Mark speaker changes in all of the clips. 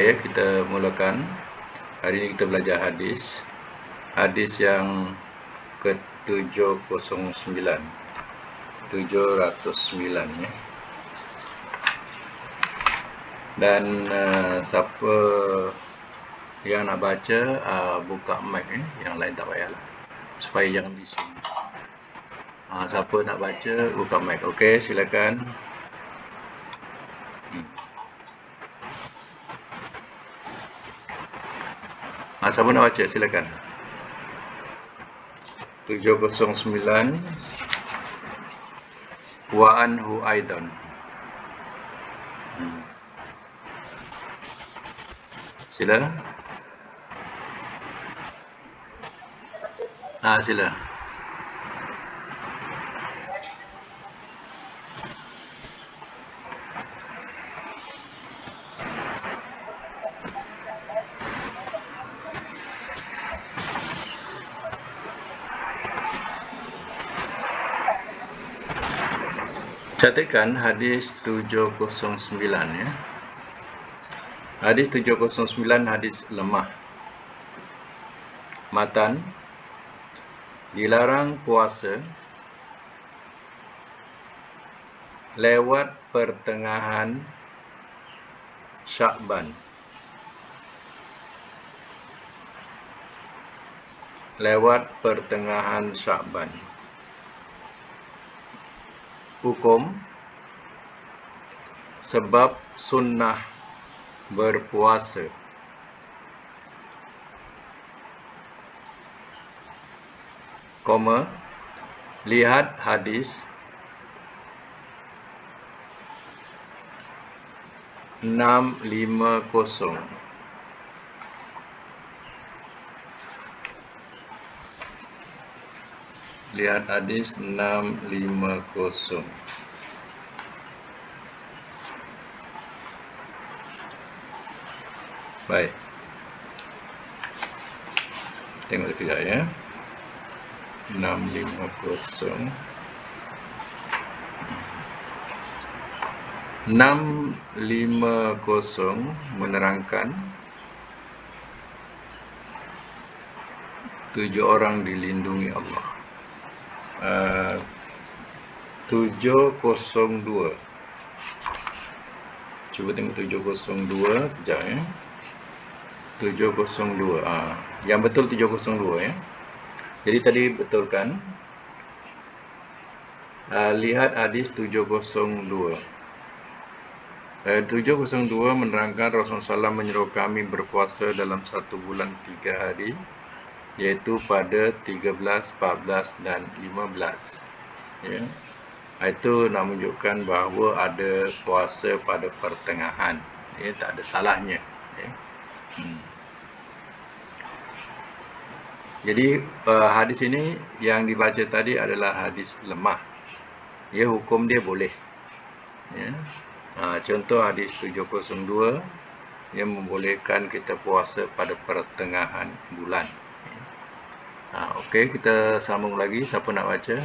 Speaker 1: Baik, kita mulakan. Hari ini kita belajar hadis. Hadis yang ke-709. 709 ya. Dan siapa yang nak baca buka mic ni, yang lain tak payahlah. Supaya jangan bising. Siapa nak baca buka mic. Okey, silakan. Siapa nak baca? Silakan. 709 wa anhu aidan. Sila. Sila. Catatkan hadis 709 ya. Hadis 709 hadis lemah. Matan: dilarang puasa lewat pertengahan Sya'ban. Lewat pertengahan Sya'ban. Hukum: sebab sunnah berpuasa. Lihat hadis 650. Lihat hadis 650. Baik. Tengok sekejap ya. 650. 650 menerangkan 7 orang dilindungi Allah. 702. Cuba tengok 702 kejap ya. 702. Yang betul 702 ya. Jadi tadi betulkan. Lihat hadis 702. 702 menerangkan Rasulullah SAW menyuruh kami berpuasa dalam 1 bulan 3 hari, iaitu pada 13, 14 dan 15 ya. Itu nak menunjukkan bahawa ada puasa pada pertengahan ya, tak ada salahnya ya. Jadi hadis ini yang dibaca tadi adalah hadis lemah ya, hukum dia boleh ya. Contoh hadis 702 yang membolehkan kita puasa pada pertengahan bulan. Okey, kita sambung lagi. Siapa nak baca?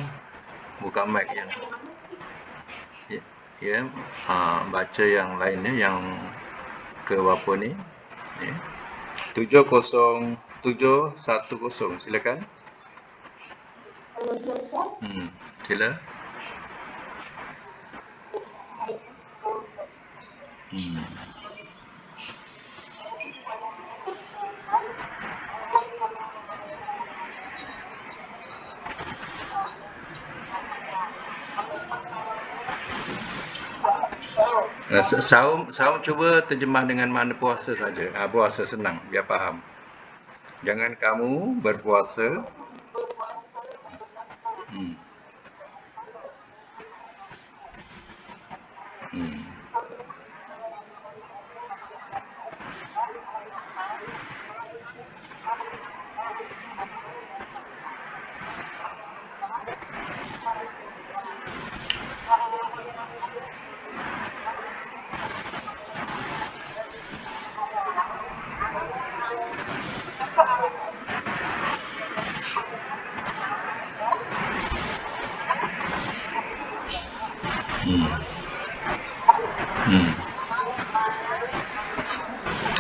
Speaker 1: Buka mic yang ya, baca yang lainnya, yang ke berapa ni? 70710, silakan. Sila. Saum cuba terjemah dengan makna puasa saja. Puasa senang, biar faham. Jangan kamu berpuasa.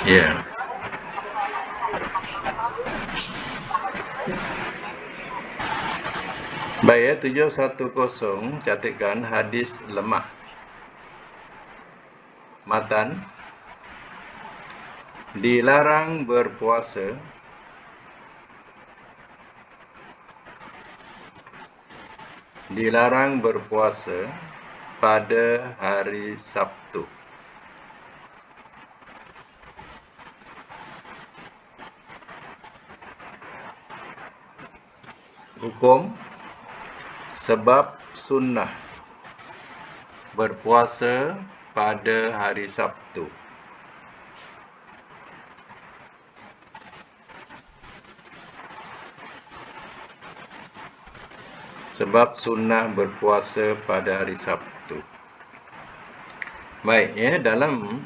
Speaker 1: Ya. Baik, 710 catatkan hadis lemah. Matan, dilarang berpuasa pada hari Sabtu. Hukum sebab sunnah berpuasa pada hari Sabtu. Sebab sunnah berpuasa pada hari Sabtu. Baik, dalam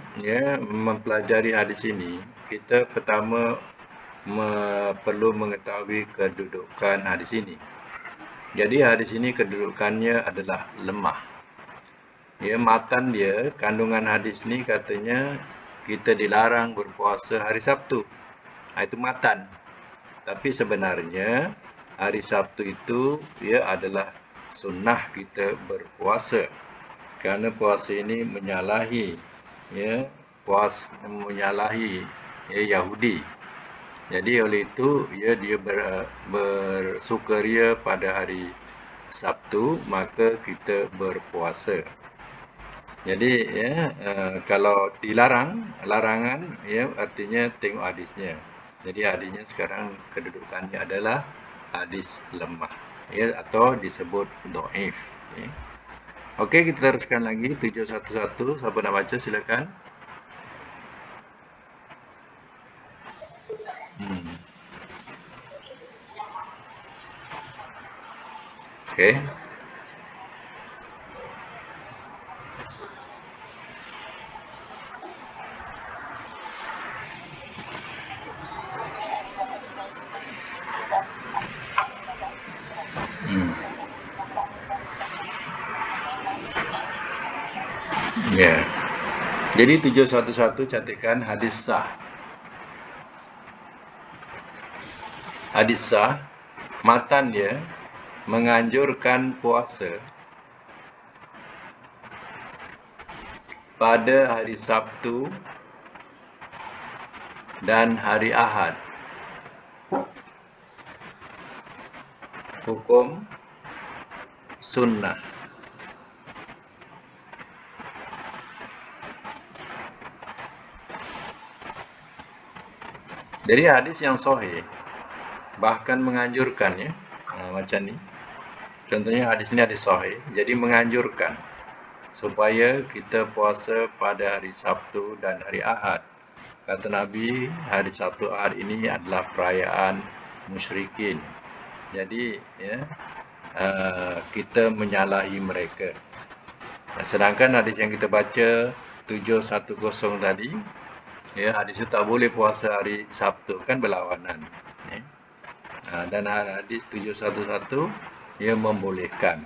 Speaker 1: mempelajari hadis ini, kita pertama perlu mengetahui kedudukan hadis ini. Jadi hadis ini kedudukannya adalah lemah. Matan dia, kandungan hadis ni katanya kita dilarang berpuasa hari Sabtu. Itu matan. Tapi sebenarnya hari Sabtu itu adalah sunnah kita berpuasa. Kerana puasa ini menyalahi Yahudi. Jadi oleh itu dia bersukaria pada hari Sabtu, maka kita berpuasa. Jadi kalau larangan artinya tengok hadisnya. Jadi hadisnya sekarang kedudukannya adalah hadis lemah atau disebut dhaif. Okey, kita teruskan lagi 711. Siapa nak baca silakan. Okey. Ya. Jadi 711 catatkan hadis sah. Hadis sah, matan dia menganjurkan puasa pada hari Sabtu dan hari Ahad. Hukum sunnah. Jadi hadis yang sahih bahkan menganjurkan macam ni. Contohnya hadis ni hadis sahih, jadi menganjurkan supaya kita puasa pada hari Sabtu dan hari Ahad. Kata Nabi, hari Sabtu Ahad ini adalah perayaan musyrikin. Jadi kita menyalahi mereka. Sedangkan hadis yang kita baca 710 tadi, hadis itu tak boleh puasa hari Sabtu, kan berlawanan. Dan hadis 711 ia membolehkan.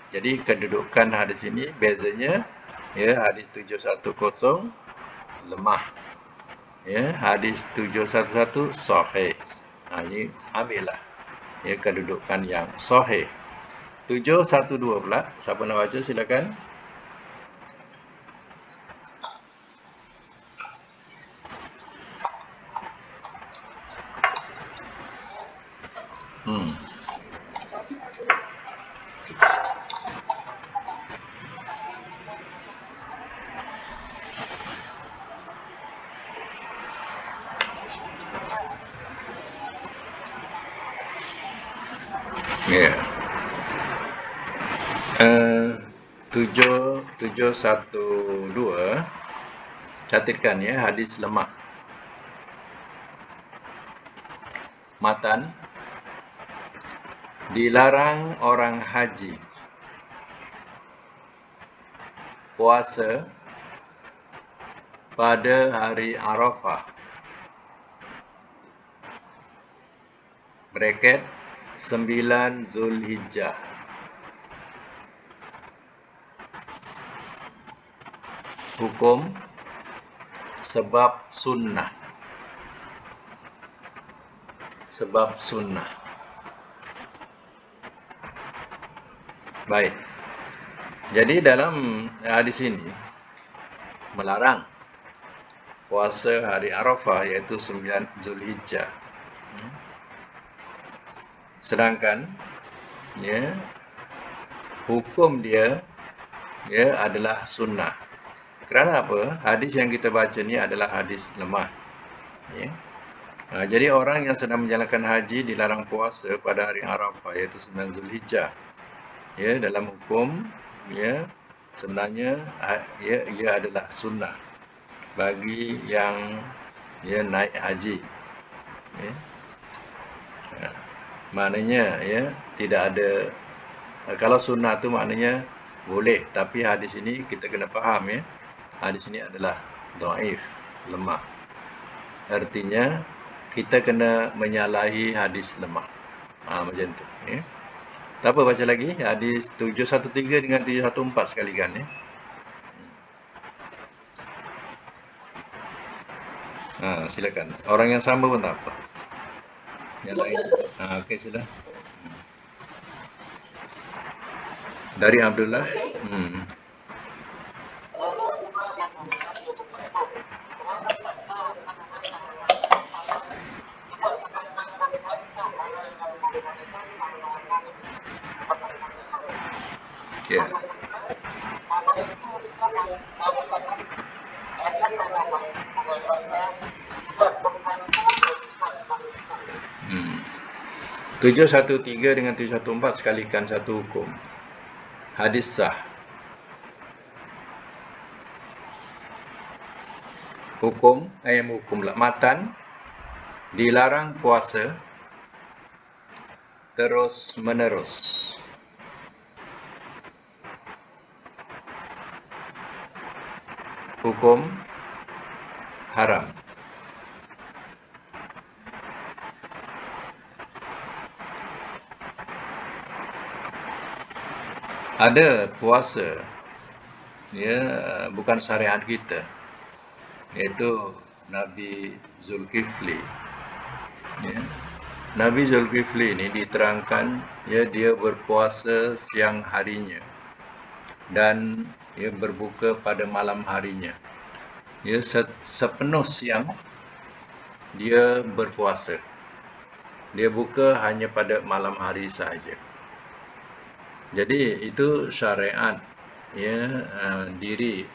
Speaker 1: Jadi kedudukan hadis ini bezanya, hadis 710 lemah, hadis 711 sahih. Ini ambillah kedudukan yang sahih. 712 pula, siapa nak baca silakan. Ya. 712 catatkan hadis lemah. Matan, dilarang orang haji puasa pada hari Arafah. Bracket 9 Zulhijjah. Hukum sebab sunnah. sebab sunnah. Baik. Jadi dalam hadis ini melarang puasa hari Arafah, iaitu 9 Zulhijjah. Sedangkan ya, hukum dia adalah sunnah. Kerana apa? Hadis yang kita baca ni adalah hadis lemah. Ya. Jadi orang yang sedang menjalankan haji dilarang puasa pada hari Arafah, iaitu 9 Zulhijjah. Ya, dalam hukum sebenarnya ia adalah sunnah bagi yang naik haji. Ya. Maknanya tidak ada, kalau sunnah tu maknanya boleh, tapi hadis ini kita kena faham hadis ini adalah dhaif, lemah. Artinya kita kena menyalahi hadis lemah. Macam tu. Tak apa, baca lagi hadis 713 dengan 714 sekalikan silakan. Orang yang sama pun tak apa. Yang lain. Okey, sila. Dari Abdullah. Ya. Hmm. 713 dengan 714 sekalikan satu hukum. Hadis sah. Hukum matan dilarang puasa terus menerus. Hukum haram. Ada puasa bukan syariat kita, iaitu Nabi Zulkifli. Nabi Zulkifli ini diterangkan dia berpuasa siang harinya dan berbuka pada malam harinya. Sepenuh siang dia berpuasa. Dia buka hanya pada malam hari sahaja. Jadi itu syariat diri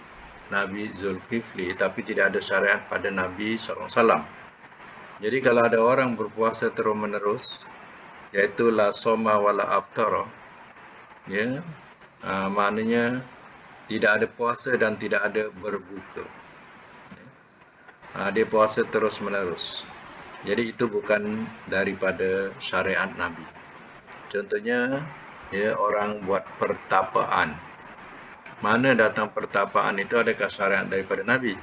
Speaker 1: Nabi Zulkifli, tapi tidak ada syariat pada Nabi SAW. Jadi kalau ada orang berpuasa terus menerus, iaitu la soma wala aftara, maknanya tidak ada puasa dan tidak ada berbuka. Dia puasa terus menerus. Jadi itu bukan daripada syariat Nabi. Contohnya orang buat pertapaan. Mana datang pertapaan itu, adakah syariat daripada Nabi?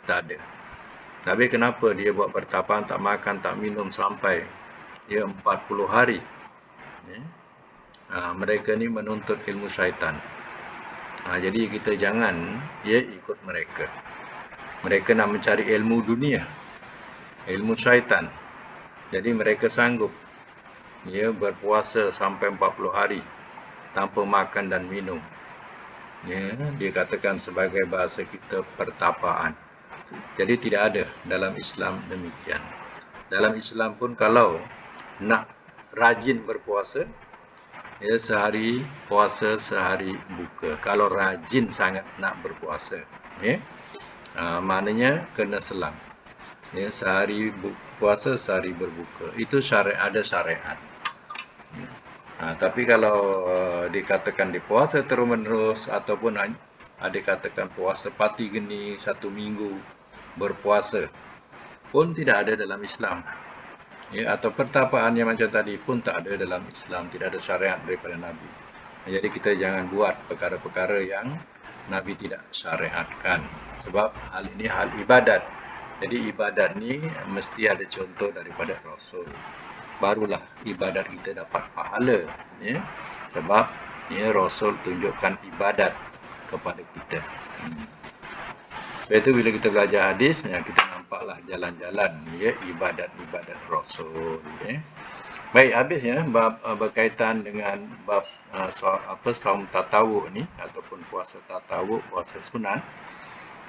Speaker 1: Tak ada. Tapi kenapa dia buat pertapaan, tak makan, tak minum sampai 40 hari? Mereka ni menuntut ilmu syaitan. Jadi kita jangan ikut mereka. Mereka nak mencari ilmu dunia, ilmu syaitan. Jadi mereka sanggup berpuasa sampai 40 hari tanpa makan dan minum. Dia katakan sebagai bahasa kita pertapaan. Jadi tidak ada dalam Islam demikian. Dalam Islam pun kalau nak rajin berpuasa, sehari puasa, sehari buka. Kalau rajin sangat nak berpuasa, maknanya kena selang. Sehari puasa, sehari berbuka. Itu ada syariat. Tapi kalau dikatakan dipuasa terus menerus, ataupun dikatakan puasa pati geni 1 minggu berpuasa, pun tidak ada dalam Islam. Atau pertapaan yang macam tadi pun tak ada dalam Islam. Tidak ada syariat daripada Nabi. Jadi kita jangan buat perkara-perkara yang Nabi tidak syariatkan. Sebab hal ini hal ibadat. Jadi ibadat ni mesti ada contoh daripada Rasul. Barulah ibadat kita dapat pahala. Sebab Rasul tunjukkan ibadat kepada kita. Sebab itu bila kita belajar hadis, kita nampak nampaklah jalan-jalan ya ibadat-ibadat Rasul ya. Baik, habis ya bab berkaitan dengan bab saum tatawuk ni ataupun puasa tatawuk, puasa sunat.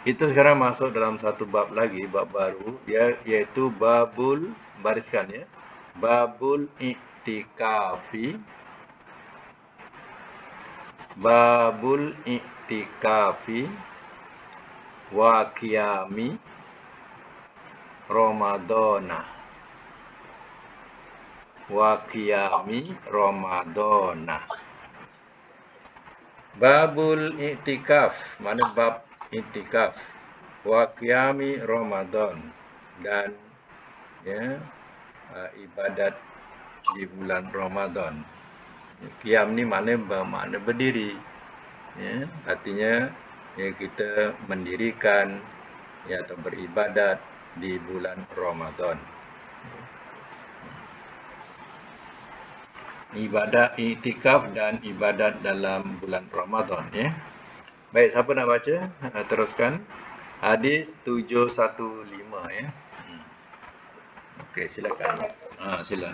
Speaker 1: Kita sekarang masuk dalam satu bab lagi, bab baru iaitu babul, bariskan ya. Babul i'tikafi. Babul i'tikafi wa qiyami Ramadana. Wa qiyami Ramadana. Babul i'tikaf, mana bab i'tikaf. Wa qiyami Ramadan, dan ya ibadat di bulan Ramadan. Qiyam ni makna berdiri. Ya, artinya ya, kita mendirikan ya atau beribadat di bulan Ramadan. Ibadat i'tikaf dan ibadat dalam bulan Ramadan ya. Baik, siapa nak baca? Teruskan. Hadis 715 ya. Okey, silakan. Sila.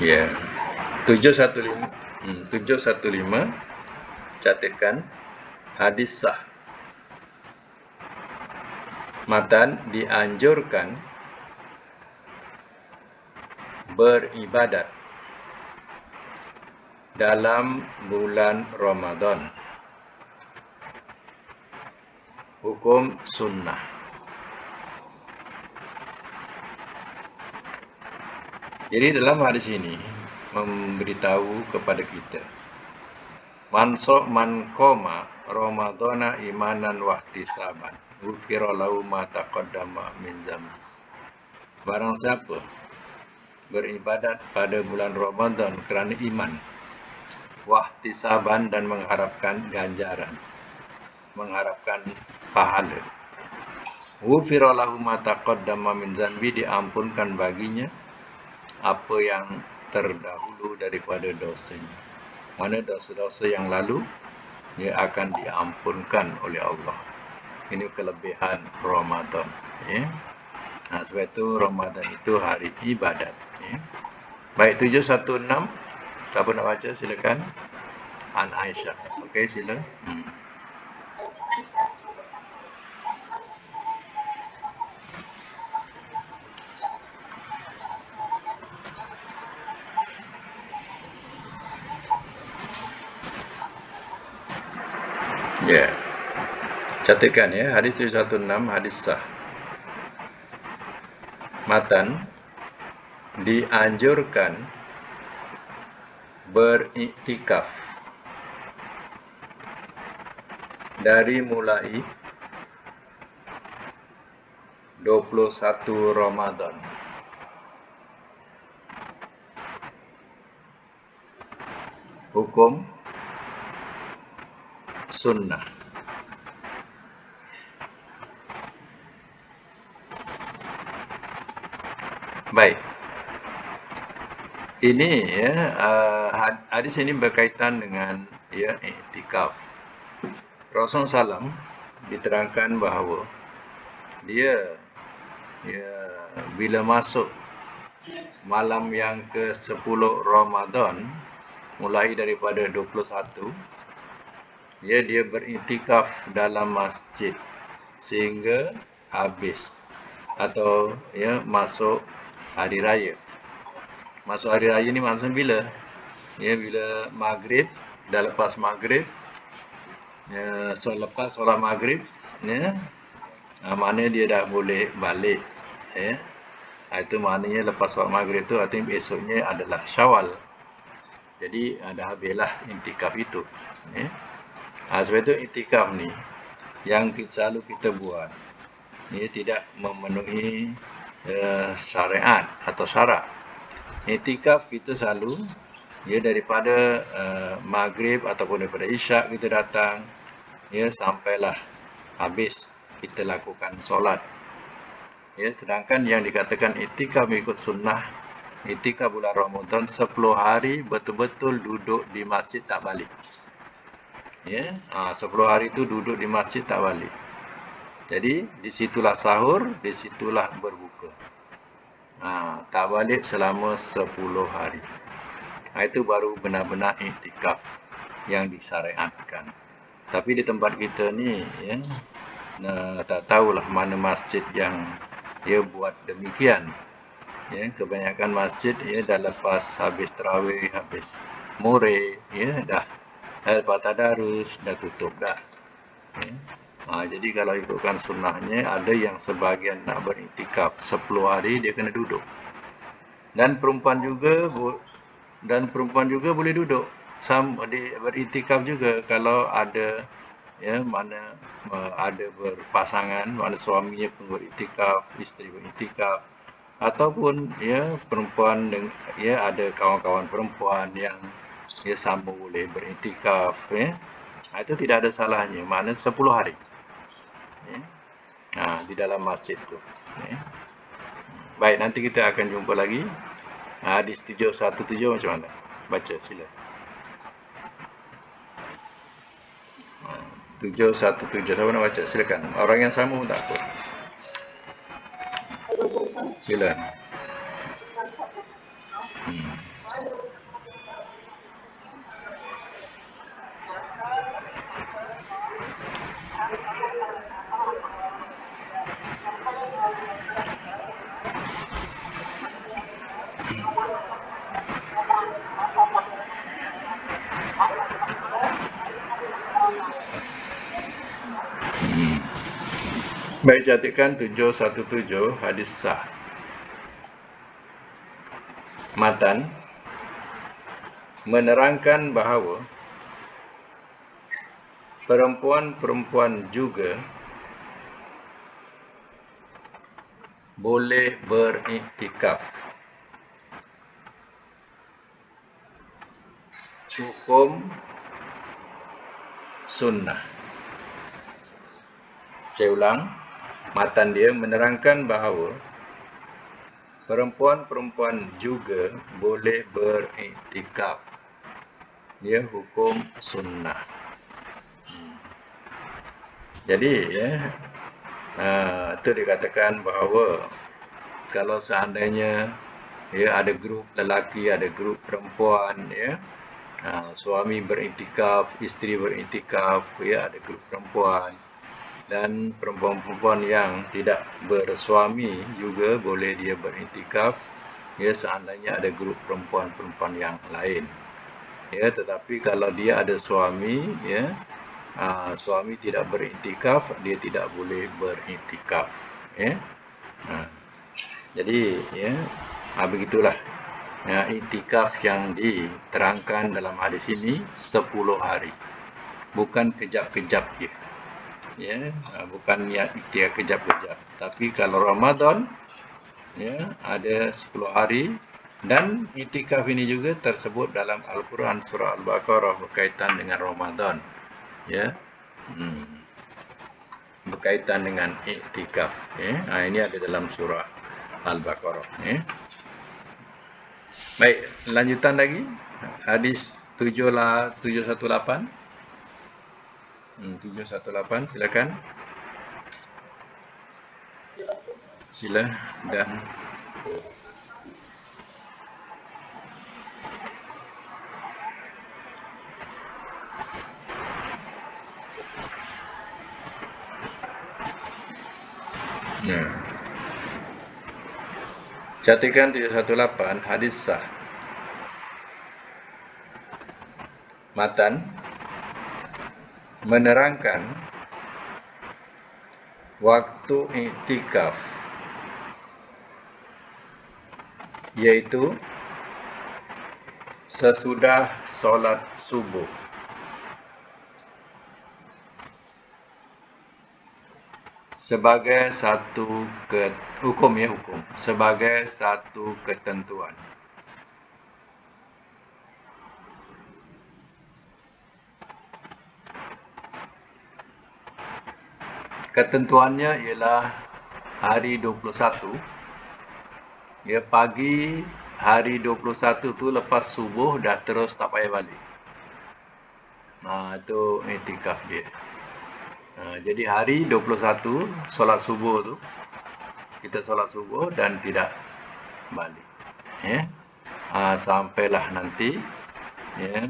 Speaker 1: Ya. 715 catatkan hadis sah. Matan, dianjurkan beribadat dalam bulan Ramadan. Hukum sunnah. Jadi dalam hadis ini memberitahu kepada kita, man qoma Ramadana imanan wa ihtisaban ghufira lahu ma taqaddama min dzambi. Barang siapa beribadat pada bulan Ramadan kerana iman, wa ihtisaban, dan mengharapkan ganjaran, mengharapkan pahala, ghufira lahu ma taqaddama min dzambi, diampunkan baginya apa yang terdahulu daripada dosanya. Mana dosa-dosa yang lalu dia akan diampunkan oleh Allah. Ini kelebihan Ramadan ya. Sebab itu Ramadan itu hari ibadat ya. Baik, 716, siapa nak baca silakan. An Aisyah. Okey, sila. Ya. Catatkan ya, hadis 716 hadis sah. Matan, dianjurkan beriktikaf dari mulai 21 Ramadan. Hukum sunnah. Baik. Ini ya, hadis ini berkaitan dengan ya i'tikaf. Rasulullah SAW diterangkan bahawa dia bila masuk malam yang ke-10 Ramadan, mulai daripada 21, dia beriktikaf dalam masjid sehingga habis atau ya masuk hari raya. Masuk hari raya ni maksudnya bila? Ya, bila maghrib, dah lepas maghrib, ya, lepas solat maghrib, ya, maknanya dia dah boleh balik. Ya. Itu maknanya lepas solat maghrib tu artinya esoknya adalah Syawal. Jadi dah habislah iktikaf itu. Ya. Sebab itu iktikaf ni yang selalu kita buat, ia tidak memenuhi syariat atau syarat. Iktikaf kita selalu Ya, daripada maghrib ataupun daripada isyak kita datang, ya, sampailah habis kita lakukan solat. Ya, sedangkan yang dikatakan iktikaf mengikut sunnah, iktikaf bulan Ramadan 10 hari betul-betul duduk di masjid tak balik. Ya, 10 hari itu duduk di masjid tak balik. Jadi disitulah sahur, disitulah berbuka. Tak balik selama 10 hari. Itu baru benar-benar iktikaf yang disyariatkan. Tapi di tempat kita ni, ya, tak tahulah mana masjid yang dia buat demikian. Ya, kebanyakan masjid ya dah lepas habis tarawih, habis Mure, ya dah lepas tadarus dah tutup dah. Ya. Jadi kalau ikutkan sunnahnya, ada yang sebahagian nak beriktikaf 10 hari dia kena duduk. Dan perempuan juga boleh duduk. Beriktikaf juga kalau ada, ya, mana ada berpasangan, mana suaminya pun beriktikaf, isteri beriktikaf, ataupun ya perempuan ya ada kawan-kawan perempuan yang ya sama boleh beriktikaf, ya. Itu tidak ada salahnya, makna 10 hari. Ya. Di dalam masjid tu. Ya. Baik, nanti kita akan jumpa lagi. Hadis 717 macam mana? Baca sila. 717, siapa nak baca? Silakan. Orang yang sama pun tak apa. Sila. Baik, catatkan 717 hadis sah. Matan menerangkan bahawa perempuan-perempuan juga boleh beriktikaf. Hukum sunnah. Saya ulang, matan dia menerangkan bahawa perempuan-perempuan juga boleh beriktikaf. Dia hukum sunnah. Jadi ya, itu dikatakan bahawa kalau seandainya ya ada grup lelaki, ada grup perempuan, ya, suami beriktikaf, isteri beriktikaf, ya, ada grup perempuan, dan perempuan-perempuan yang tidak bersuami juga boleh dia beriktikaf, ya, seandainya ada grup perempuan-perempuan yang lain. Ya, tetapi kalau dia ada suami, ya, suami tidak beriktikaf, dia tidak boleh beriktikaf. Ya. Jadi, ya, begitulah. Ya, iktikaf yang diterangkan dalam hadis ini 10 hari. Bukan kejap-kejap je. Ya, bukan niat iktikaf kejap-kejap. Tapi kalau Ramadan, ya, ada 10 hari, dan iktikaf ini juga tersebut dalam Al-Quran surah Al-Baqarah berkaitan dengan Ramadan. Ya. Berkaitan dengan iktikaf. Ya. Ini ada dalam surah Al-Baqarah. Ya. Baik, lanjutan lagi. Hadis 718. 718, silakan. Sila dan catatkan 718 hadis sah. Matan menerangkan waktu iktikaf, yaitu sesudah solat subuh. Sebagai satu hukum, sebagai satu ketentuan. Ketentuannya ialah hari 21. Ya, pagi hari 21 tu lepas subuh dah terus tak payah balik. Itu iktikaf dia. Jadi hari 21 solat subuh tu kita solat subuh dan tidak balik. Ya. Sampailah nanti ya,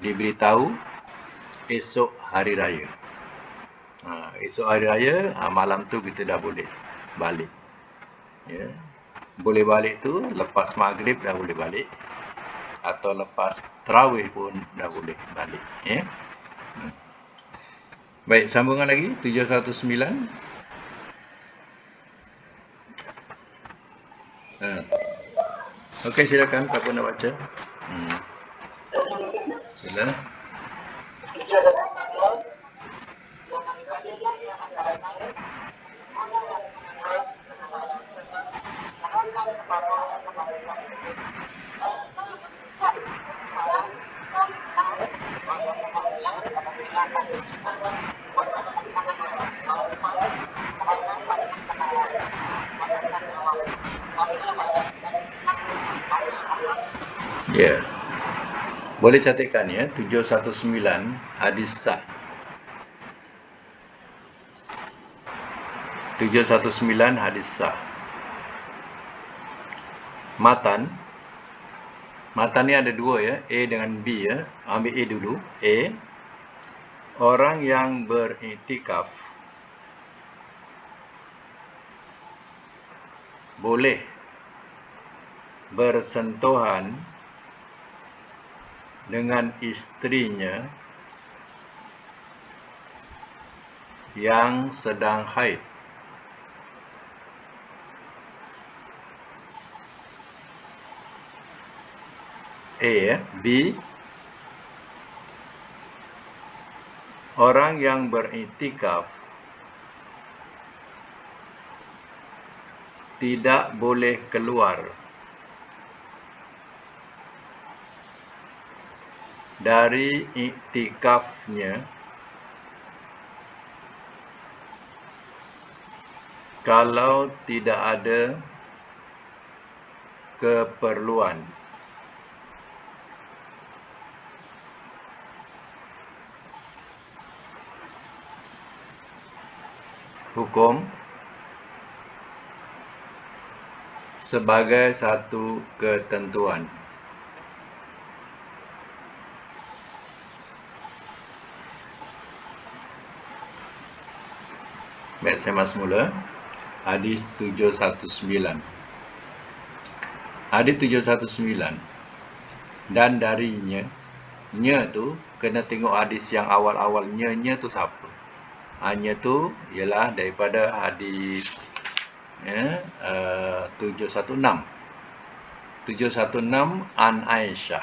Speaker 1: diberitahu esok hari raya. Esok hari raya malam tu kita dah boleh balik. Ya. Boleh balik tu lepas maghrib dah boleh balik, atau lepas tarawih pun dah boleh balik. Ya. Baik, sambungan lagi 719. Okey, silakan siapa nak baca. Sila. Ya. Boleh catatkan ya, 719 hadis sah. 719 hadis sah. Matan ni ada dua ya, A dengan B ya. Ambil A dulu. A, orang yang beriktikaf boleh bersentuhan dengan isterinya yang sedang haid. A ya. B, orang yang beriktikaf tidak boleh keluar dari iktikafnya kalau tidak ada keperluan. Hukum sebagai satu ketentuan. Baik, saya mas mula. Hadis 719. Hadis 719. Dan darinya, nya tu kena tengok hadis yang awal-awal. Nya tu siapa? Nya tu ialah daripada hadis 716. 716 an Aisyah.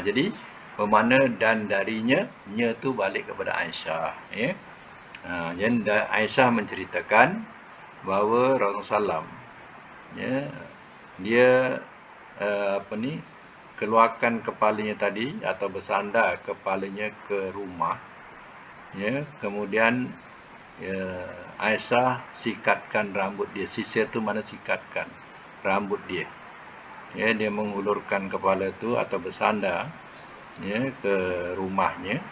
Speaker 1: Jadi bermakna dan darinya, nya tu balik kepada Aisyah. Ya. Jadi Aisyah menceritakan bahawa Rasulullah SAW dia keluarkan kepalanya tadi atau bersandar kepalanya ke rumah. Ya, kemudian Aisyah sikatkan rambut dia. Sisir tu mana sikatkan rambut dia. Ya, dia mengulurkan kepala tu atau bersandar ya ke rumahnya,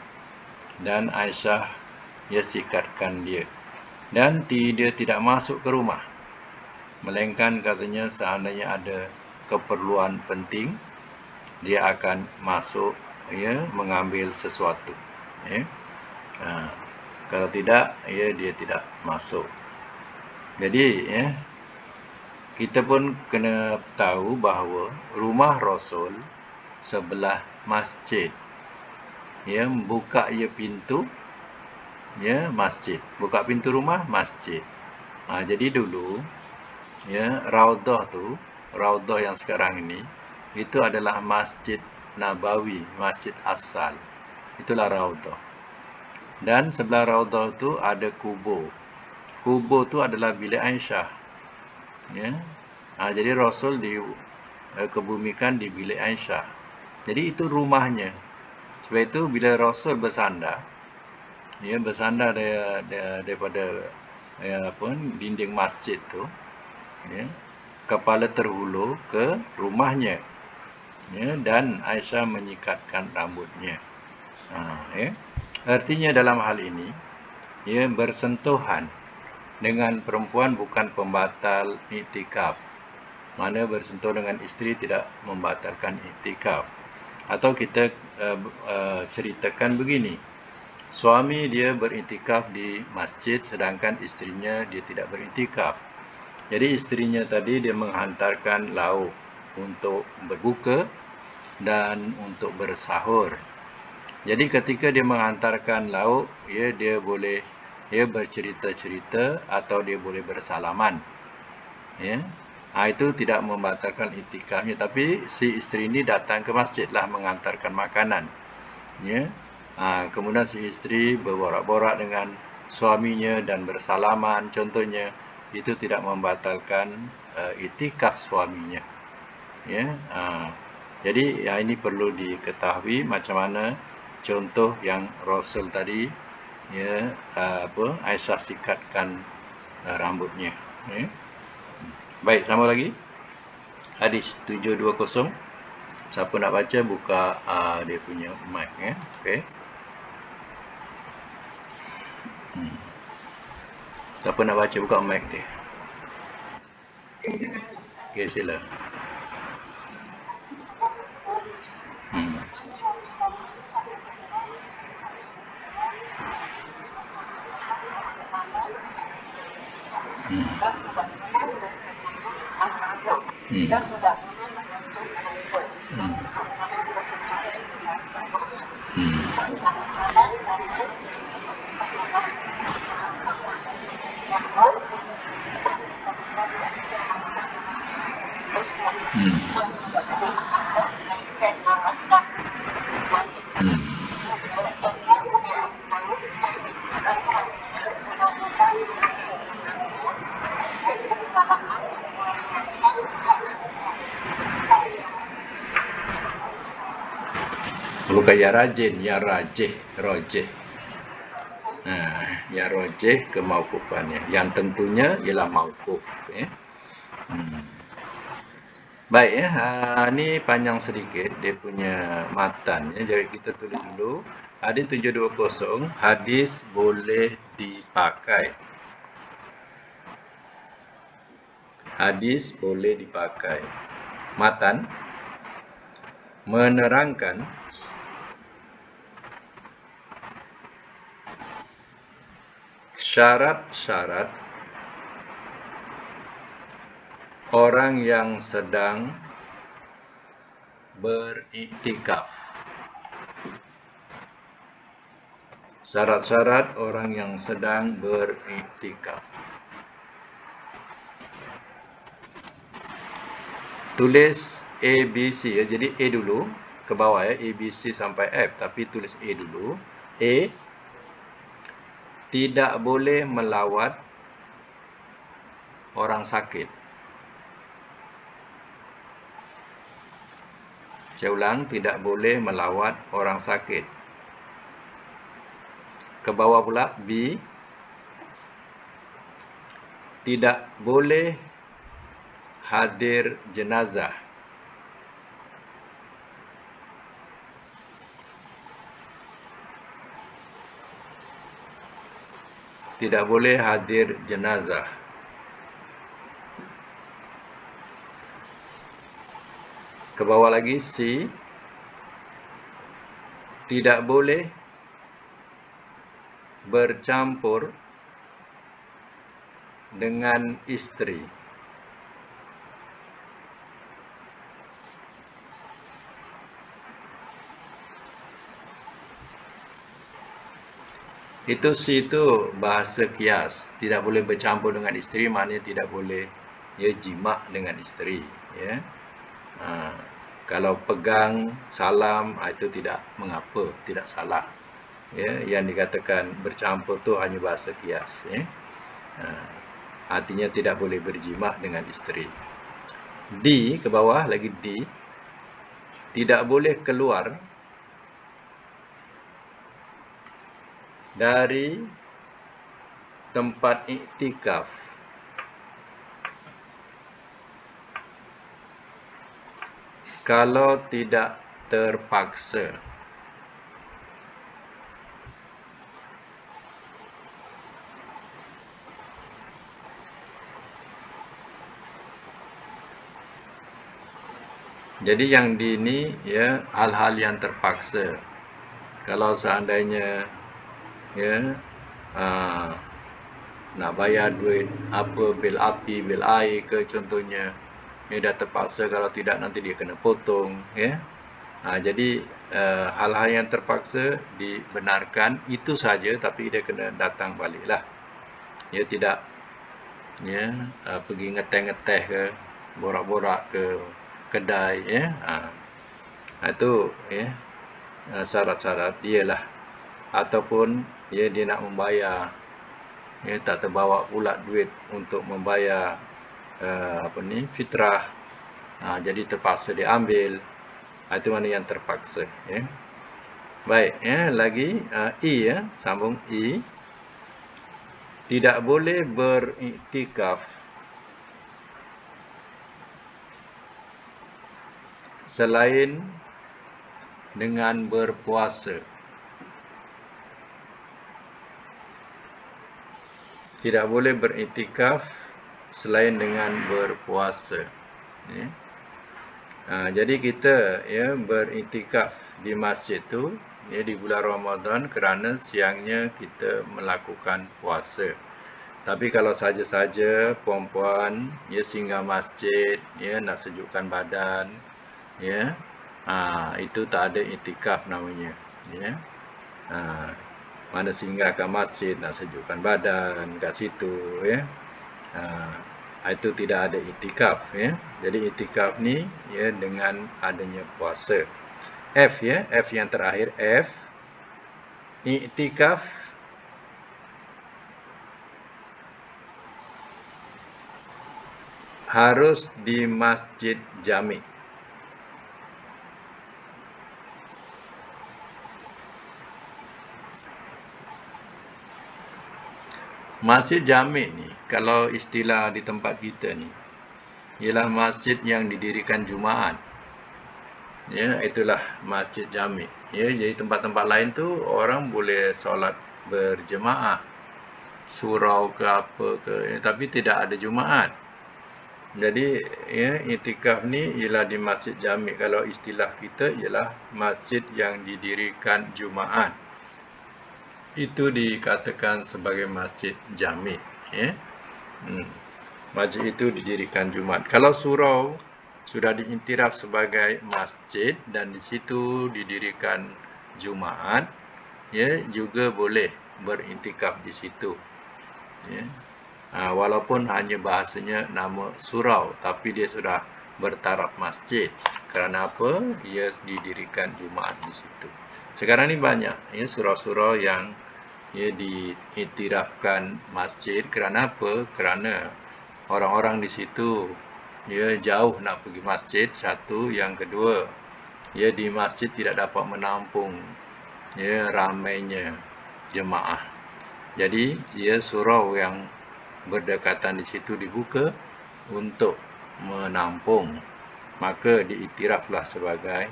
Speaker 1: dan Aisyah sikatkan dia, dan dia tidak masuk ke rumah, melainkan katanya seandainya ada keperluan penting dia akan masuk mengambil sesuatu. Kalau tidak dia tidak masuk. Jadi kita pun kena tahu bahawa rumah Rasul sebelah masjid. Buka pintu masjid. Buka pintu rumah masjid. Jadi dulu Raudah tu, Raudah yang sekarang ini, itu adalah Masjid Nabawi, masjid asal. Itulah Raudah. Dan sebelah Raudah tu ada kubur. Kubur tu adalah bilik Aisyah. Jadi Rasul dikebumikan di bilik Aisyah. Jadi itu rumahnya. Sebab itu bila Rasul bersandar, dia bersandar daripada dinding masjid tu, ya, kepala terhulur ke rumahnya, ya, dan Aisyah menyikatkan rambutnya. Ya. Artinya dalam hal ini, ya, bersentuhan dengan perempuan bukan pembatal iktikaf. Mana bersentuh dengan isteri tidak membatalkan iktikaf. Atau kita ceritakan begini, suami dia beriktikaf di masjid sedangkan isterinya dia tidak beriktikaf. Jadi isterinya tadi dia menghantarkan lauk untuk berbuka dan untuk bersahur. Jadi ketika dia menghantarkan lauk, ya, dia boleh bercerita-cerita atau dia boleh bersalaman. Ya. Itu tidak membatalkan iktikafnya, tapi si isteri ini datang ke masjidlah menghantarkan makanan. Ya. Kemudian si isteri berborak-borak dengan suaminya dan bersalaman, contohnya, itu tidak membatalkan iktikaf suaminya. Ya. Jadi ini perlu diketahui macam mana contoh yang Rasul tadi, ya, Aisyah sikatkan rambutnya. Ya. Baik, sama lagi. Hadis 720. Siapa nak baca, buka dia punya mic, ya. Okey. Siapa nak baca, buka mic dia. Okey, sila. Bukan ya rajin, ya rajih, rojih. Ya rojih kemauqufannya. Yang tentunya ialah mauquf, ya. Baik, ya. Ni panjang sedikit dia punya matan, ya. Jadi kita tulis dulu. Hadis 720, hadis boleh dipakai. Hadis boleh dipakai. Matan menerangkan syarat-syarat orang yang sedang beriktikaf. Syarat-syarat orang yang sedang beriktikaf. Tulis A, B, C, ya. Jadi A dulu ke bawah, ya. A, B, C sampai F, tapi tulis A dulu. A, tidak boleh melawat orang sakit. Saya ulang, tidak boleh melawat orang sakit. Ke bawah pula B, tidak boleh hadir jenazah. Tidak boleh hadir jenazah. Ke bawah lagi C, tidak boleh bercampur dengan isteri. Itu C itu bahasa kias. Tidak boleh bercampur dengan isteri maknanya tidak boleh, ya, jima dengan isteri, ya. Kalau pegang salam itu tidak mengapa, tidak salah. Ya, yang dikatakan bercampur tu hanya bahasa kias, ya. Artinya tidak boleh berjima dengan isteri. D ke bawah lagi D, tidak boleh keluar dari tempat iktikaf kalau tidak terpaksa. Jadi yang di ini ya hal-hal yang terpaksa. Kalau seandainya ya nak bayar duit apa bil api, bil air ke contohnya, dia dah terpaksa, kalau tidak nanti dia kena potong ya. Jadi hal-hal yang terpaksa dibenarkan itu saja, tapi dia kena datang baliklah. Dia tidak ya pergi ngeteh-ngeteh ke, borak-borak ke kedai ya. Itu ya syarat-syarat dia lah. Ataupun ya dia nak membayar, ya tak terbawa pula duit untuk membayar fitrah, jadi terpaksa diambil. Itu mana yang terpaksa ya. Baik ya, lagi I ya, sambung I. Tidak boleh beriktikaf selain dengan berpuasa. Tidak boleh beriktikaf selain dengan berpuasa. Ya. Jadi kita ya beriktikaf di masjid tu ya di bulan Ramadan kerana siangnya kita melakukan puasa. Tapi kalau saja-saja puan-puan ya singgah masjid ya nak sejukkan badan ya, itu tak ada iktikaf namanya ya. Mana singgah ke masjid nak sejukkan badan kat situ ya. Itu tidak ada iktikaf ya. Jadi iktikaf ni ya dengan adanya puasa. F ya, F yang terakhir F. Iktikaf harus di masjid jami'. Masjid jami' ni kalau istilah di tempat kita ni ialah masjid yang didirikan Jumaat. Ya, itulah masjid jami'. Ya, jadi tempat-tempat lain tu orang boleh solat berjemaah, surau ke apa ke, ya, tapi tidak ada Jumaat. Jadi ya iktikaf ni ialah di masjid jami'. Kalau istilah kita ialah masjid yang didirikan Jumaat. Itu dikatakan sebagai masjid jami'. Ya. Masjid itu didirikan Jumaat. Kalau surau sudah diiktiraf sebagai masjid dan di situ didirikan Jumaat, ya juga boleh beriktikaf di situ. Ya. Walaupun hanya bahasanya nama surau, tapi dia sudah bertaraf masjid. Kerana apa? Ia didirikan Jumaat di situ. Sekarang ni banyak ya surau-surau yang ia diiktirafkan masjid. Kerana apa? Kerana orang-orang di situ ia jauh nak pergi masjid, satu. Yang kedua, ia di masjid tidak dapat menampung ya ramainya jemaah. Jadi ia surau yang berdekatan di situ dibuka untuk menampung, maka diiktiraflah sebagai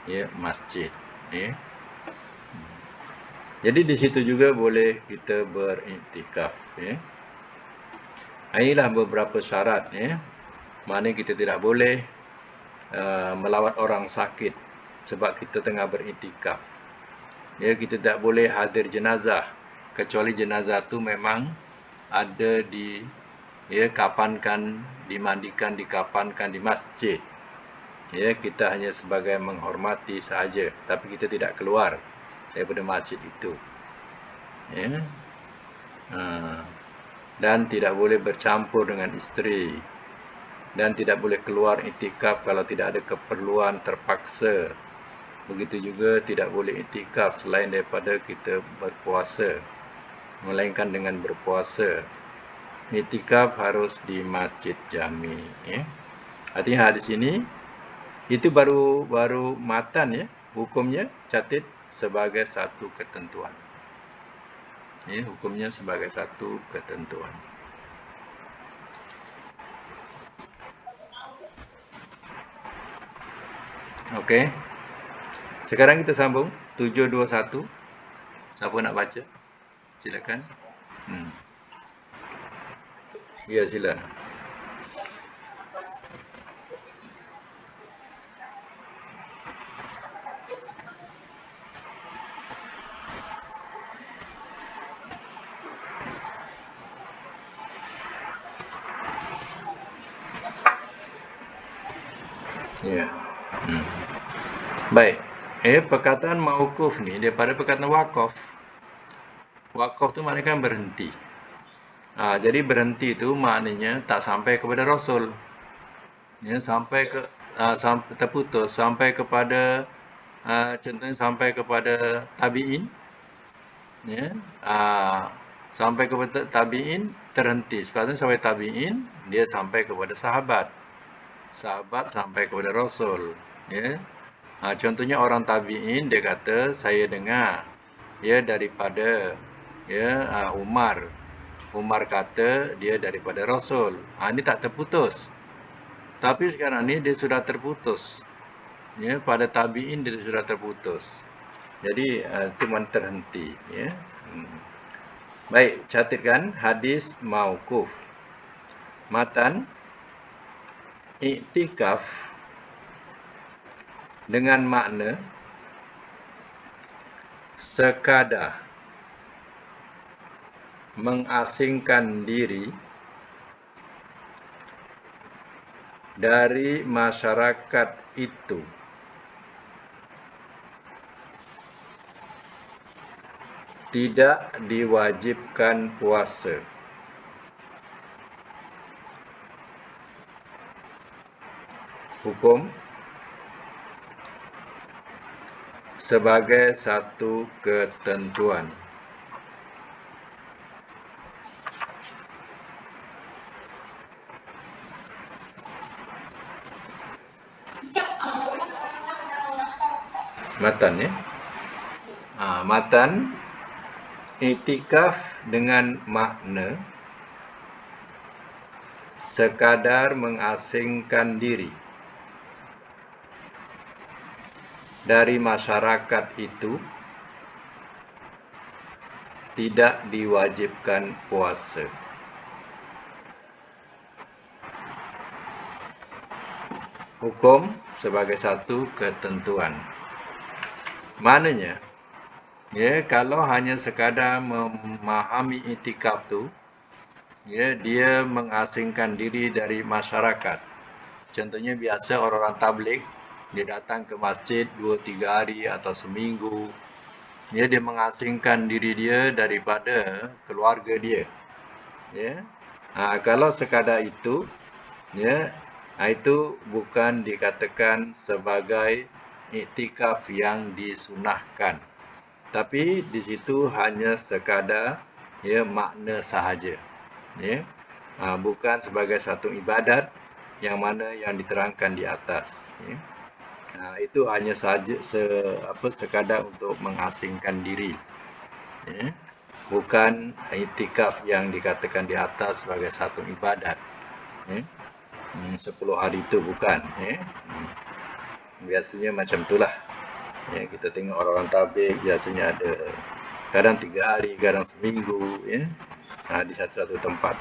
Speaker 1: ya masjid ya. Jadi di situ juga boleh kita beriktikaf ya. Inilah beberapa syarat ya. Mana kita tidak boleh melawat orang sakit sebab kita tengah beriktikaf. Ya, kita tak boleh hadir jenazah kecuali jenazah tu memang ada di ya kapankan, dimandikan, dikapankan di masjid. Ya, kita hanya sebagai menghormati sahaja, tapi kita tidak keluar daripada masjid itu. Ya. Dan tidak boleh bercampur dengan isteri, dan tidak boleh keluar iktikaf kalau tidak ada keperluan terpaksa. Begitu juga tidak boleh iktikaf selain daripada kita berpuasa, melainkan dengan berpuasa. Iktikaf harus di masjid jami ya. Artinya hadis ini itu baru matan ya, hukumnya catat sebagai satu ketentuan. Ya, hukumnya sebagai satu ketentuan. Okey. Sekarang kita sambung 721. Siapa nak baca? Silakan. Ya, sila. Ya. Baik. Perkataan mauquf ni daripada perkataan waqaf. Waqaf tu maknanya kan berhenti. Jadi berhenti tu maknanya tak sampai kepada Rasul. Ya, sampai ke terputus sampai kepada contohnya sampai kepada tabi'in. Ya. Sampai kepada tabi'in terhenti. Sepatutnya sampai tabi'in dia sampai kepada sahabat. Sahabat sampai kepada Rasul. Ya. Contohnya orang tabi'in dia kata saya dengar ya daripada Umar. Umar kata dia daripada Rasul. Ini tak terputus. Tapi sekarang ni dia sudah terputus. Ya, pada tabi'in dia sudah terputus. Jadi itu terhenti, ya. Baik, catatkan hadis mauquf. Matan iktikaf dengan makna sekadar mengasingkan diri dari masyarakat itu tidak diwajibkan puasa. Hukum sebagai satu ketentuan. Matan ya. Matan iktikaf dengan makna sekadar mengasingkan diri dari masyarakat itu tidak diwajibkan puasa. Hukum sebagai satu ketentuan. Maknanya, ya, kalau hanya sekadar memahami iktikaf tu, ya, dia mengasingkan diri dari masyarakat. Contohnya biasa orang-orang tabligh dia datang ke masjid 2-3 hari atau seminggu. Ya, dia mengasingkan diri dia daripada keluarga dia. Ya. Kalau sekadar itu, ya, itu bukan dikatakan sebagai iktikaf yang disunahkan. Tapi di situ hanya sekadar ya makna sahaja. Ya. Bukan sebagai satu ibadat yang mana yang diterangkan di atas. Ya. Itu hanya sahaja sekadar untuk mengasingkan diri. Ya. Bukan iktikaf yang dikatakan di atas sebagai satu ibadat. Ya. 10 hari itu bukan. Ya. Biasanya macam itulah. Ya, kita tengok orang-orang tabligh biasanya ada kadang 3 hari, kadang seminggu, ya, di satu-satu tempat.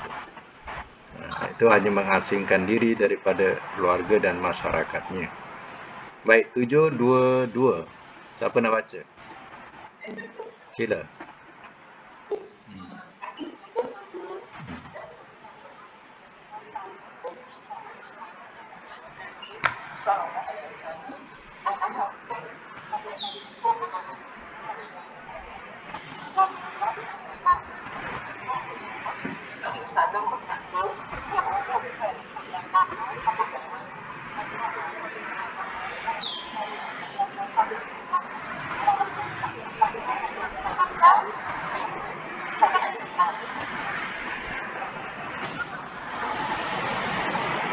Speaker 1: Itu hanya mengasingkan diri daripada keluarga dan masyarakatnya. Baik, 722. Siapa nak baca? Sila.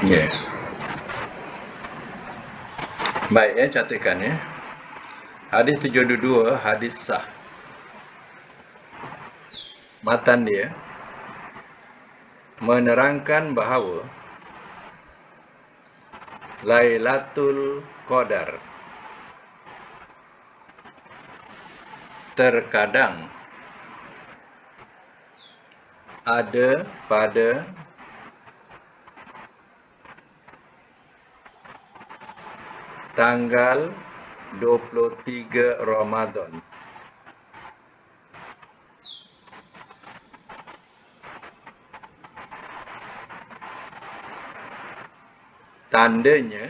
Speaker 1: Yes. Baik, catatkan ya. Hadis 722 hadis sah. matan dia menerangkan bahawa Lailatul Qadar terkadang ada pada tanggal 23 Ramadan. Tandanya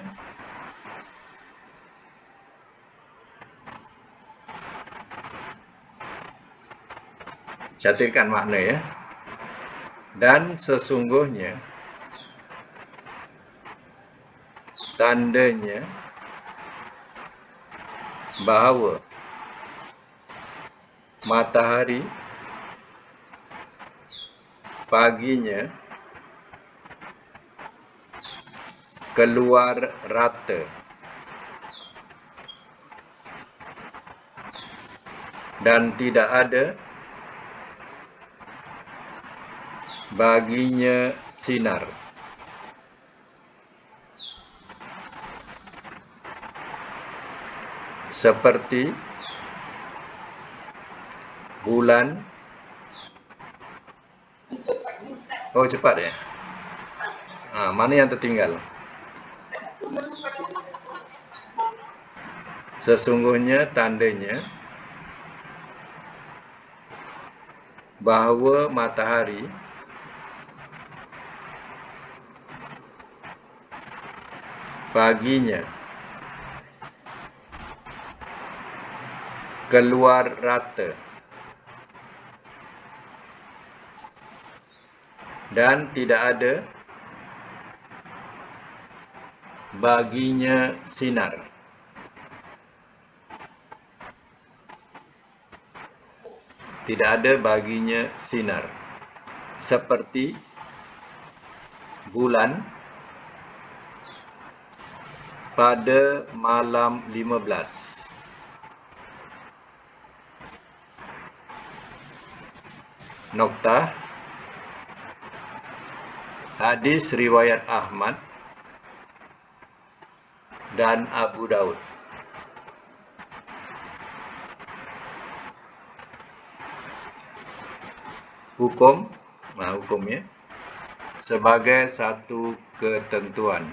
Speaker 1: catatkan makna ya. Dan sesungguhnya tandanya bahawa matahari paginya keluar rata dan tidak ada baginya sinar. Seperti bulan. Oh, cepat ya? Mana yang tertinggal? Sesungguhnya tandanya bahawa matahari paginya keluar rata dan tidak ada baginya sinar. Tidak ada baginya sinar. Seperti bulan pada malam 15. Noktah. Hadis riwayat Ahmad dan Abu Daud. Hukumnya sebagai satu ketentuan.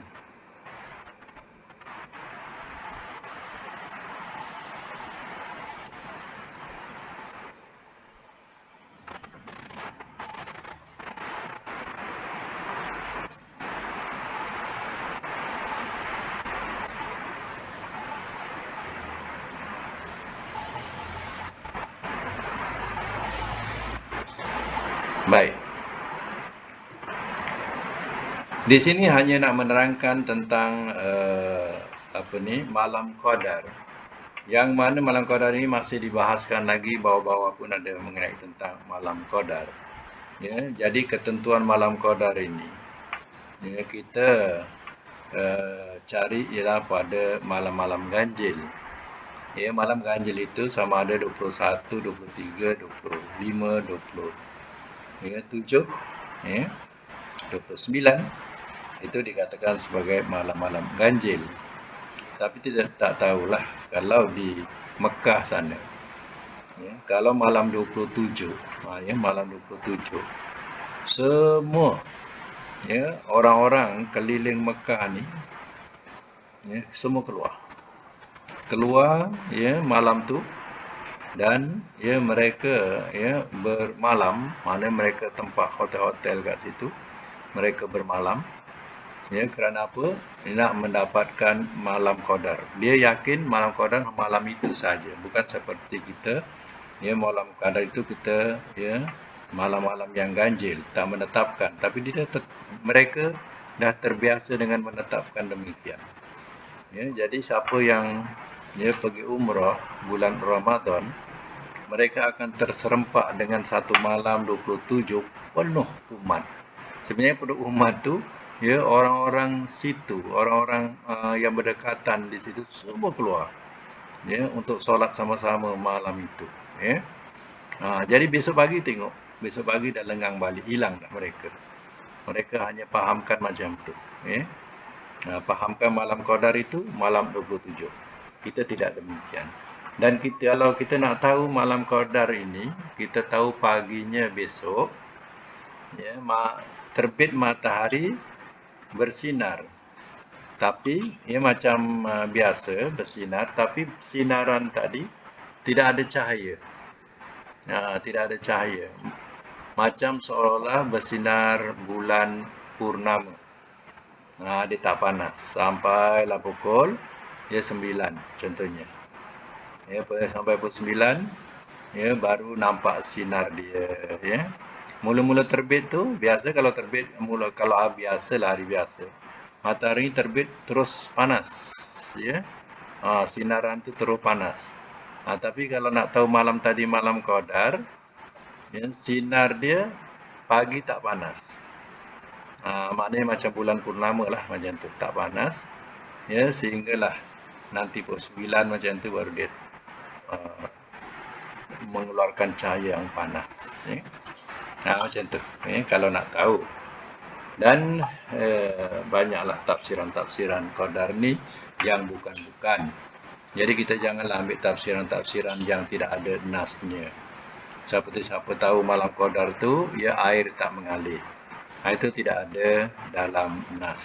Speaker 1: Baik. Di sini hanya nak menerangkan tentang malam qadar. Yang mana malam qadar ini masih dibahaskan lagi, bawah-bawah pun ada mengenai tentang malam qadar. Ya, jadi ketentuan malam qadar ini ya, kita cari ialah pada malam-malam ganjil. Ya, malam ganjil itu sama ada 21, 23, 25, 27, ya, 29 itu dikatakan sebagai malam-malam ganjil. Tapi tak tahulah kalau di Mekah sana. Ya, kalau malam 27, malam 27, semua ya orang-orang keliling Mekah ni ya, semua keluar ya malam tu, dan ya mereka ya bermalam, mana mereka tempat hotel-hotel kat situ, mereka bermalam ya, kerana apa? Nak mendapatkan malam qadar. Dia yakin malam qadar malam itu saja, bukan seperti kita ya, malam qadar itu kita ya malam-malam yang ganjil tak menetapkan, tapi mereka dah terbiasa dengan menetapkan demikian. Ya, jadi siapa yang ya pergi umrah bulan Ramadan, mereka akan terserempak dengan satu malam 27 penuh umat. Sebenarnya penuh umat tu ya orang-orang situ, orang-orang yang berdekatan di situ semua keluar ya untuk solat sama-sama malam itu ya. Jadi besok pagi tengok besok pagi dah lenggang balik, hilang dah mereka. Mereka hanya fahamkan macam tu. Fahamkan malam qadar itu malam 27. Kita tidak demikian. Dan kalau kita nak tahu malam qadar ini, kita tahu paginya besok, terbit matahari bersinar. Tapi macam biasa bersinar, tapi sinaran tadi tidak ada cahaya. Tidak ada cahaya. Macam seolah-olah bersinar bulan purnama. Dia tak panas sampailah pukul 9 contohnya. Sampai pukul 9 baru nampak sinar dia. Mula-mula terbit tu biasa, kalau terbit kalau biasalah hari biasa. Matahari terbit terus panas, sinaran tu terus panas. Tapi kalau nak tahu malam tadi malam qadar, sinar dia pagi tak panas. Maknanya macam bulan purnama lah, macam tu, tak panas. Sehinggalah nanti pukul 9 macam tu baru dia mengeluarkan cahaya yang panas. Macam tu, kalau nak tahu. Dan banyaklah tafsiran-tafsiran qadar ni yang bukan-bukan. Jadi kita janganlah ambil tafsiran-tafsiran yang tidak ada nasnya. Seperti siapa tahu malam qadar tu air tak mengalir. Itu tidak ada dalam nas.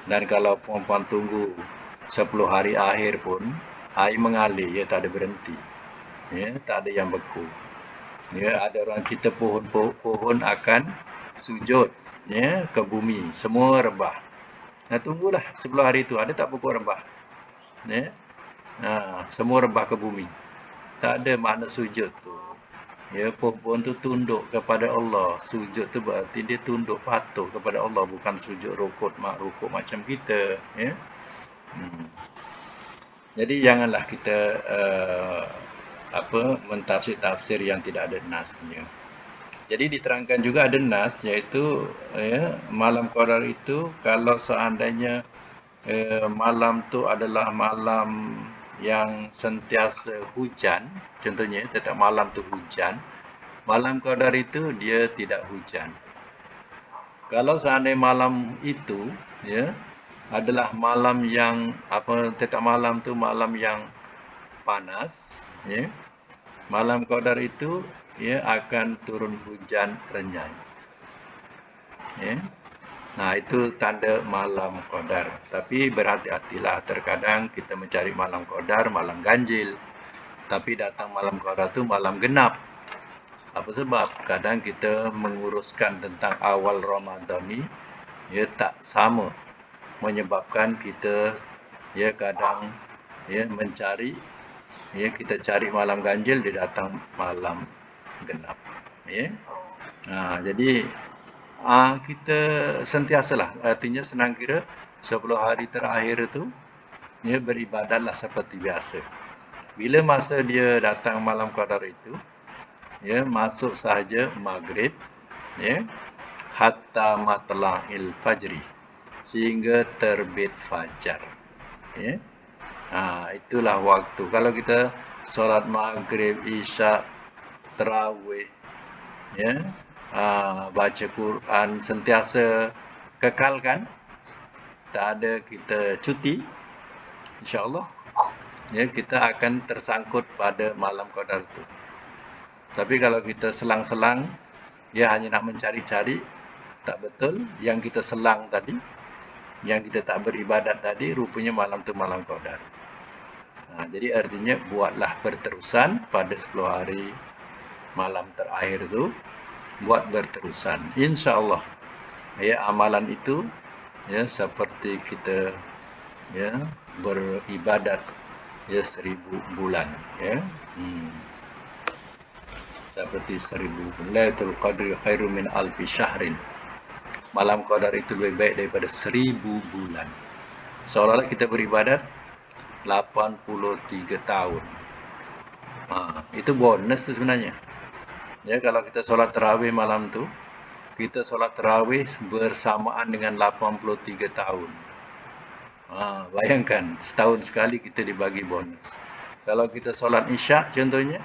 Speaker 1: Dan kalau puan-puan tunggu 10 hari akhir pun air mengalir, tak ada berhenti. Tak ada yang beku. Ada orang kita pohon akan sujud ke bumi, semua rebah. Tunggulah 10 hari itu, ada tak pokok rebah? Semua rebah ke bumi. Tak ada makna sujud tu. Pohon tu tunduk kepada Allah. Sujud tu berarti dia tunduk patuh kepada Allah, bukan sujud rukuk macam kita. Jadi janganlah kita mentafsir yang tidak ada nasnya. Jadi diterangkan juga ada nas, iaitu malam qadar itu kalau seandainya malam tu adalah malam yang sentiasa hujan, contohnya tetap malam tu hujan, malam qadar itu dia tidak hujan. Kalau seandainya malam itu adalah malam yang tetap malam tu malam yang panas, malam qadar itu akan turun hujan renyai. Itu tanda malam qadar. Tapi berhati-hatilah, terkadang kita mencari malam qadar malam ganjil. Tapi datang malam qadar tu malam genap. Apa sebab? Kadang kita menguruskan tentang awal Ramadan ni tak sama, menyebabkan kita kadang mencari, kita cari malam ganjil, dia datang malam genap. Jadi kita sentiasalah, artinya senang kira 10 hari terakhir itu beribadatlah seperti biasa. Bila masa dia datang malam qadar itu, masuk sahaja maghrib, hatta matla'il fajri, sehingga terbit fajar. Itulah waktu. Kalau kita solat maghrib, isyak, tarawih, baca Quran, sentiasa kekalkan, tak ada kita cuti, insya-Allah kita akan tersangkut pada malam qadar itu. Tapi kalau kita selang-selang, hanya nak mencari-cari, tak betul. Yang kita selang tadi, yang kita tak beribadat tadi, rupanya malam tu malam qadar. Jadi artinya buatlah berterusan pada 10 hari malam terakhir tu, buat berterusan. Insya-Allah amalan itu seperti kita beribadat 1000 bulan. Seperti 1000 bulan. Lailatul Qadri khairum min alfi syahrin. Malam qadar itu lebih baik daripada 1000 bulan. Seolah-olah kita beribadat 83 tahun. Itu bonus tu sebenarnya. Kalau kita solat tarawih malam tu, kita solat tarawih bersamaan dengan 83 tahun. Bayangkan, setahun sekali kita dibagi bonus. Kalau kita solat isyak contohnya,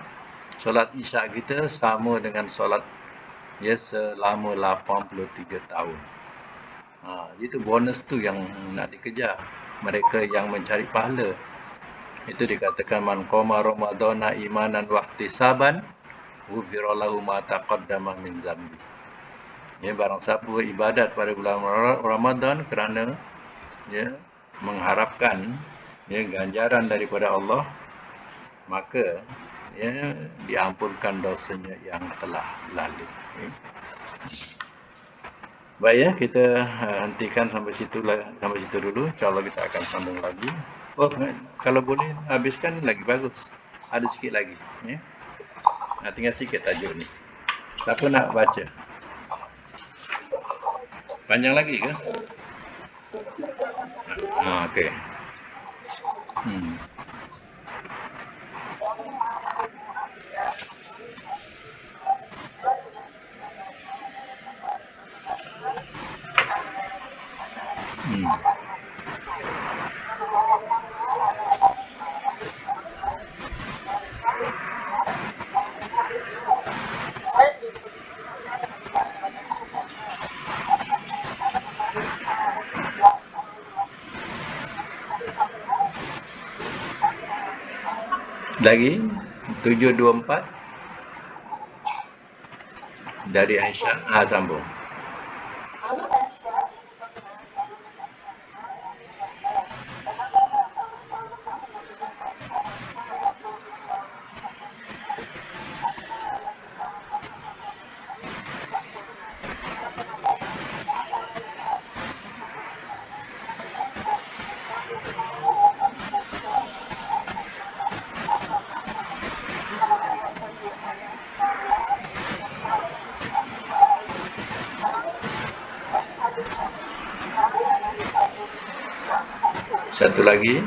Speaker 1: Solat Isyak kita sama dengan solat selama 83 tahun. Itu bonus tu yang nak dikejar. Mereka yang mencari pahala. Itu dikatakan man qama ramadhana imanan wa ihtisaban ghufira lahu ma taqaddama min zambi. Barang siapa beribadat pada bulan Ramadan kerana mengharapkan ganjaran daripada Allah, maka diampunkan dosanya yang telah lalu. Baik, kita hentikan sampai situ dulu. InsyaAllah kita akan sambung lagi. Kalau boleh habiskan lagi bagus. Ada sikit lagi. Tinggal sikit tajuk ni. Siapa nak baca? Panjang lagi ke? Okey. Lagi 724 dari Aisyah. Sambung. Satu lagi.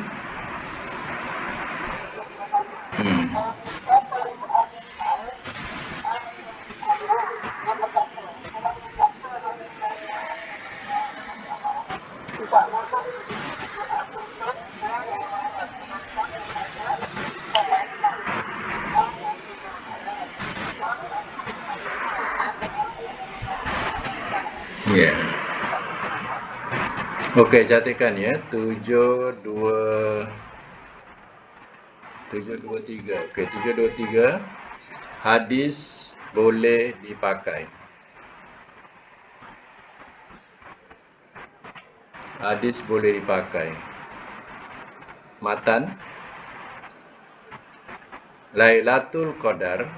Speaker 1: Okey, catatkan 723. Okey, 723. Hadis boleh dipakai. Hadis boleh dipakai. Matan. Lailatul Qadar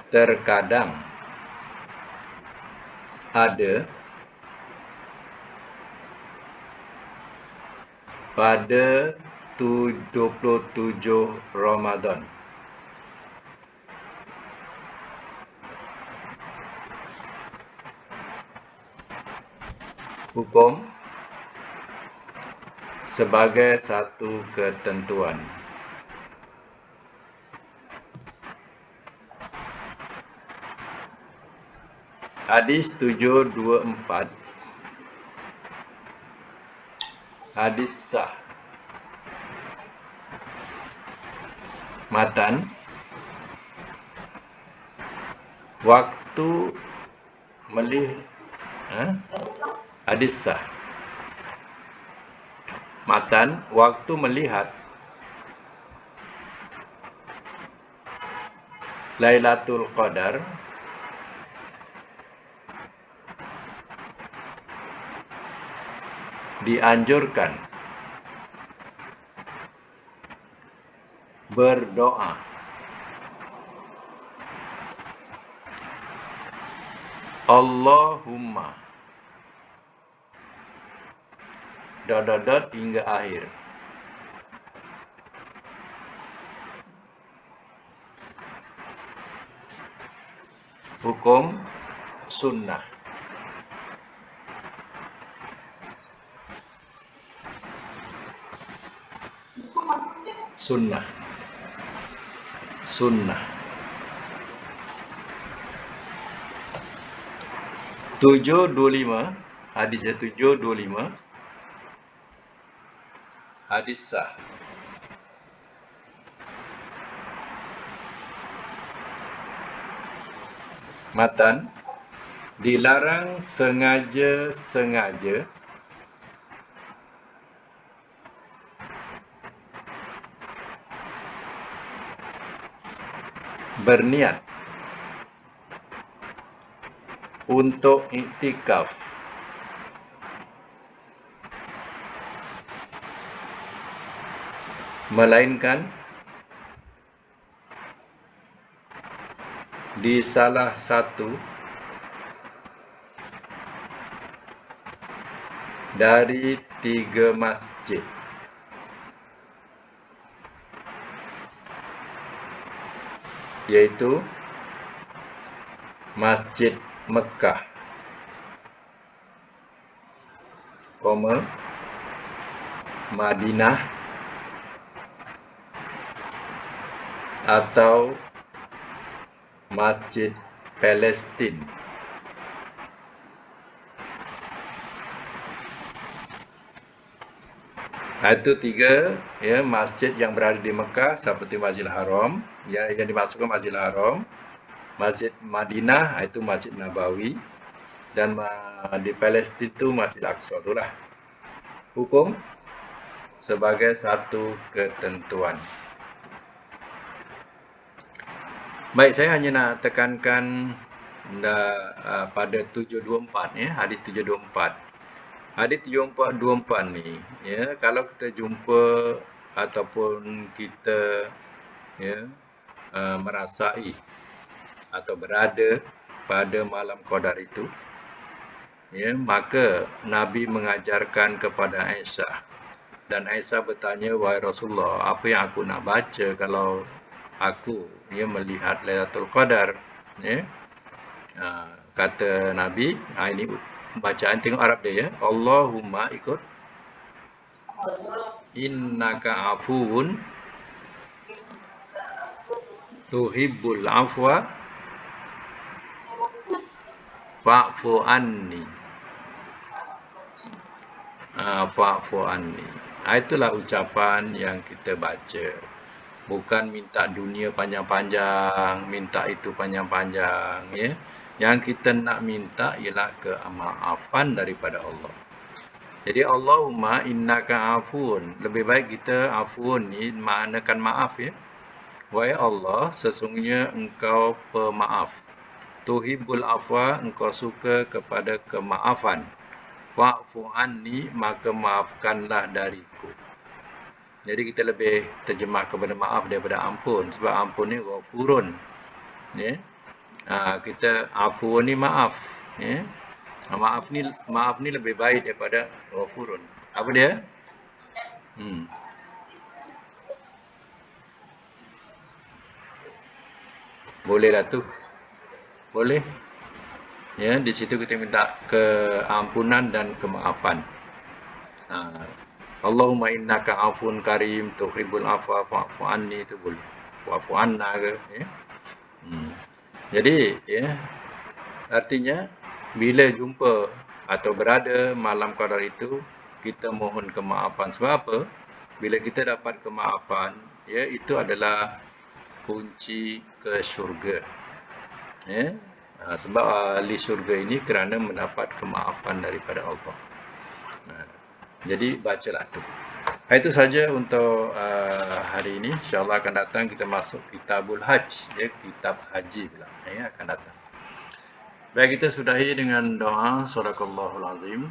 Speaker 1: terkadang ada pada 27 Ramadan. Hukum sebagai satu ketentuan. Hadis 724. Hadis sah. Matan. Waktu hadis sah. Matan, waktu melihat Lailatul Qadar dianjurkan berdoa Allahumma ... hingga akhir. Hukum sunnah. Sunnah. 725. Hadisnya 725. Hadis sah. Matan, dilarang sengaja-sengaja berniat untuk iktikaf, melainkan di salah satu dari 3 masjid, yaitu Masjid Mekah, Madinah, atau Masjid Palestin. Itu 3 masjid yang berada di Mekah seperti Masjidil Haram, yang dimasukkan Masjidil Haram, Masjid Madinah itu Masjid Nabawi, dan di Palestin itu Masjid Aqsa. Itulah hukum sebagai satu ketentuan. Baik, saya hanya nak tekankan pada 724 hadis 724. Hadis 724 ni kalau kita jumpa ataupun kita merasai atau berada pada malam Qadar itu, maka Nabi mengajarkan kepada Aisyah, dan Aisyah bertanya, wahai Rasulullah, apa yang aku nak baca kalau aku melihat Lailatul Qadar? Kata Nabi, ini bacaan, tengok Arab dia Allahumma ikut innaka afuun tuhibbul afwa fa'fu anni. Fa'fu anni. Itulah ucapan yang kita baca. Bukan minta dunia panjang-panjang, minta itu panjang-panjang, Yang kita nak minta ialah kemaafan daripada Allah. Jadi Allahumma innaka afun. Lebih baik kita afun ni maknakan maaf, Wahai Allah, sesungguhnya engkau pemaaf. Tuhibbul afwa, engkau suka kepada kemaafan. Wa'fu anni, maka maafkanlah dariku. Jadi kita lebih terjemah kepada maaf daripada ampun, sebab ampun ni ghafurun. Kita afu ni maaf, maaf ni lebih baik daripada ghafurun. Apa dia? Bolehlah tu. Boleh. Di situ kita minta keampunan dan kemaafan. Allahumma innaka afun karim tuhibbul afwa fa'fu anni, itu boleh. Wa'fu anna ke, Jadi, artinya bila jumpa atau berada malam Qadar itu, kita mohon kemaafan. Sebab apa? Bila kita dapat kemaafan, itu adalah kunci ke syurga. Sebab ahli syurga ini kerana mendapat kemaafan daripada Allah. Jadi bacalah tu. Itu saja untuk hari ini. InsyaAllah akan datang kita masuk Kitabul Hajj, kitab haji pula akan datang. Baik, kita sudahi dengan doa. Sadaqallahul azim.